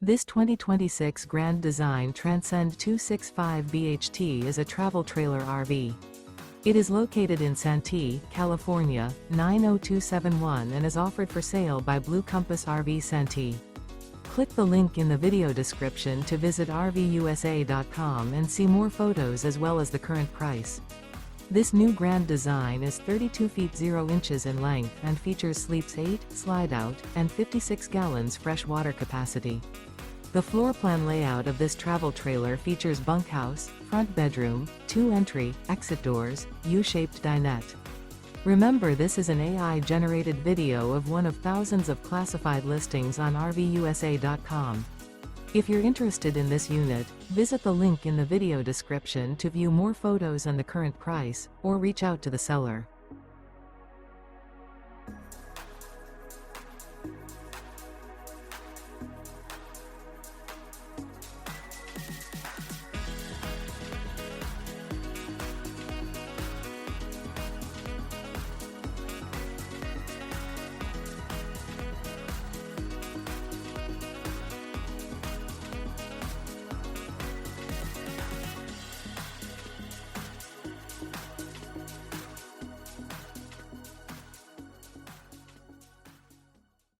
This 2026 Grand Design Transcend 265 BHT is a travel trailer RV. It is located in Santee, California, 90271 and is offered for sale by Blue Compass RV Santee. Click the link in the video description to visit RVUSA.com and see more photos as well as the current price. This new Grand Design is 32 feet 0 inches in length and features sleeps 8, slide-out, and 56 gallons fresh water capacity. The floor plan layout of this travel trailer features bunkhouse, front bedroom, 2 entry, exit doors, U-shaped dinette. Remember, this is an AI-generated video of one of thousands of classified listings on RVUSA.com. If you're interested in this unit, visit the link in the video description to view more photos and the current price, or reach out to the seller.